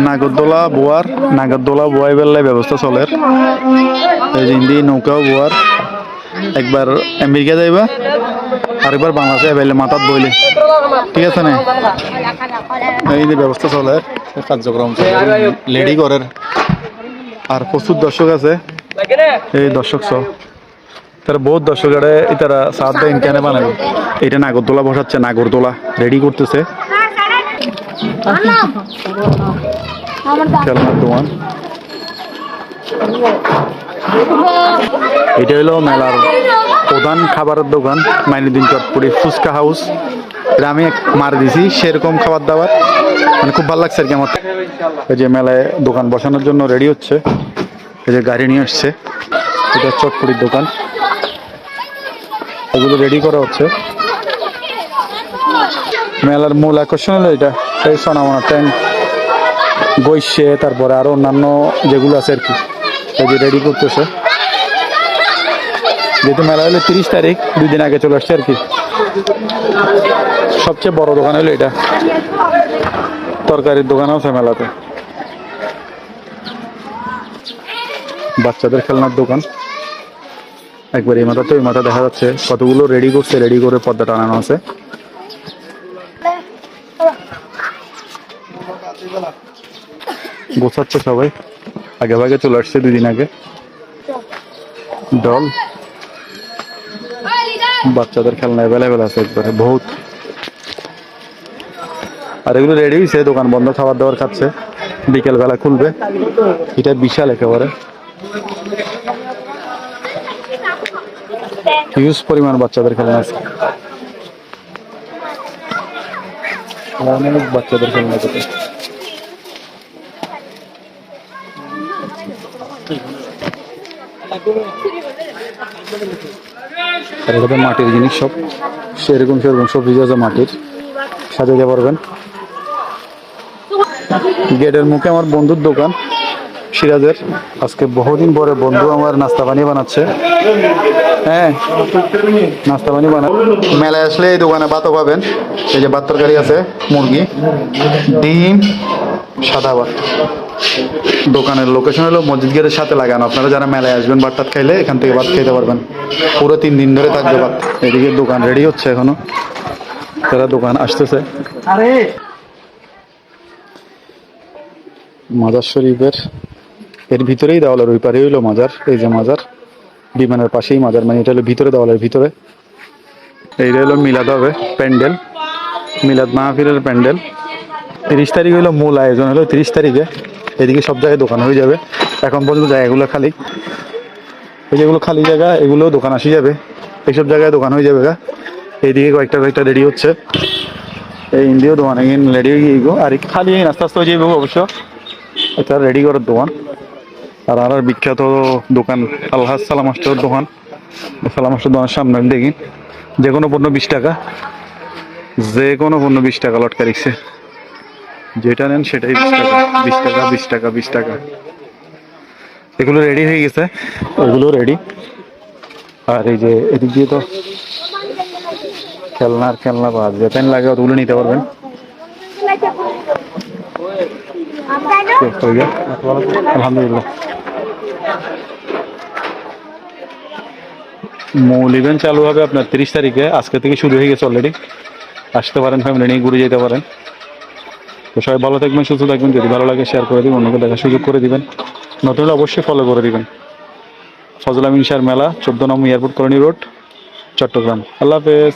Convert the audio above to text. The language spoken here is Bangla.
নাগরদোলা বোয়াই বেলায় ব্যবস্থা চলে। এই হিন্দি নৌকাও বোয়ার একবার আমেরিকা যাইবা আরেকবার বাংলাদেশে এবাইলে মাথাত বইলে ঠিক আছে না। এই যে ব্যবস্থা চলে কার্যক্রম লেডি করের আর প্রচুর দর্শক আছে। এই দর্শক সব তারা বহুত দর্শক তারা সাত দেয় ইনকানে বানাবে। এটা নাগরদোলা বসাচ্ছে, নাগরদোলা রেডি করতেছে। খেলনার দোকান এটা হলো মেলার প্রধান খাবারের দোকান মাইনুদ্দিন চটপুরি ফুচকা হাউস। এটা আমি মার দিছি সেরকম খাবার দাবার, মানে খুব ভালো লাগছে আর কি আমার। এই যে মেলায় দোকান বসানোর জন্য রেডি হচ্ছে, এই যে গাড়ি নিয়ে আসছে। এটা চটপুরির দোকান, এগুলো রেডি করা হচ্ছে। মেলার মূল আকর্ষণ হলো এটা, এই সোনামোনা ট্রেন বইসে, তারপরে আরো অন্যান্য যেগুলো আছে আর কি, এই যে রেডি করতেছে। যেহেতু মেলা হলো 30 তারিখ, 2 দিন আগে চলে আসছে আর কি। সবচেয়ে বড় দোকান হলো এটা, তরকারির দোকান আছে মেলাতে। বাচ্চাদের খেলনার দোকান একবার এই মাথা তো এই মাথা দেখা যাচ্ছে কতগুলো রেডি করছে, রেডি করে পর্দা টানানো আছে। গোছাচ্ছে সবাই, আগে ভাগে চলে আসছে 2 দিন আগে। ডল বাচ্চাদের খেলনা অ্যাভেলেবেল আছে একবারে বহুত। আর এগুলো রেডি হয়েছে, দোকান বন্ধ, খাবার দাবার খাচ্ছে, বিকেল বেলা খুলবে। এটা বিশাল একেবারে হিউজ পরিমাণ বাচ্চাদের খেলনা আছে, অনেক বাচ্চাদের খেলনা আছে। আর এটা মাটির জিনিস সব, সেরকম সব আছে মাটির, সাজাতে পারবেন। গেটের মুখে আমার বন্ধুর দোকান সিরাজের, আজকে বহুদিন পরে বন্ধু আমার নাস্তা পানি বানাচ্ছে। হ্যাঁ, নাস্তা পানি বানায়। মেলায় আসলে এই দোকানে ভাতও পাবেন। এই যে ভাত তরকারি আছে, মুরগি, ডিম, সাদা ভাত। দোকানের লোকেশন হলো মসজিদ গেটের সাথে লাগানো। আপনারা যারা মেলায় আসবেন ভাত টাত খাইলে এখান থেকে ভাত খেতে পারবেন। পুরো 3 দিন ধরে থাকবে ভাত। এদিকে দোকান রেডি হচ্ছে এখনো, তারা দোকান আসতেছে। মাজার শরীফের এর ভিতরেই দেওয়ালের ওই পারে হইলো মাজার। এই যে মাজার, বিমানের পাশেই মাজার, মানে এটা হলো ভিতরে, দেওয়ালের ভিতরে। এইটা হলো মিলাদ হবে প্যান্ডেল, মিলাদ মাহফিলের প্যান্ডেল। 30 তারিখ হইলো মূল আয়োজন, হলো 30 তারিখে। এদিকে সব জায়গায় দোকান হয়ে যাবে। এখন পর্যন্ত জায়গাগুলো খালি, এই যেগুলো খালি জায়গা এগুলো দোকান আসি যাবে। এইসব জায়গায় দোকান হয়ে যাবে। এইদিকে কয়েকটা রেডি হচ্ছে, এই ইন্ডিও দোকান রেডি হয়ে গিয়ে আর খালি আস্তে আস্তে হয়ে যাবে অবশ্য। এটা রেডি করার দোকান। আর বিখ্যাত দোকান আলহাজ সালাম মাস্টারের দোকান। সালাম মাস্টার দোকানের সামনে দেখি যে কোনো পণ্য 20 টাকা, যে কোনো পণ্য 20 টাকা লটকা রিখছে। যেটা নেন সেটাই 20 টাকা, 20 টাকা, 20 টাকা, 20 টাকা। এগুলো রেডি হয়ে গেছে, এগুলো রেডি। আর এই যে এদিক দিয়ে তো খেলনা পাওয়া যায়, পেন লাগে ওগুলো নিতে পারবেন। আলহামদুলিল্লাহ। মূল ইভেন্ট চালু হবে আপনার 30 তারিখে, আজকে থেকে শুরু হয়ে গেছে অলরেডি। আসতে পারেন, ফ্যামিলি নিয়ে ঘুরে যেতে পারেন। তো সবাই ভালো থাকবেন, সুস্থ থাকবেন। যদি ভালো লাগে শেয়ার করে দিবেন, অন্যকে দেখার সুযোগ করে দিবেন। নতুন হলে অবশ্যই ফলো করে দিবেন। ফজল আমিন শাহ মেলা, 14 নম্বর এয়ারপোর্ট কলোনি রোড, চট্টগ্রাম। আল্লাহ হাফেজ।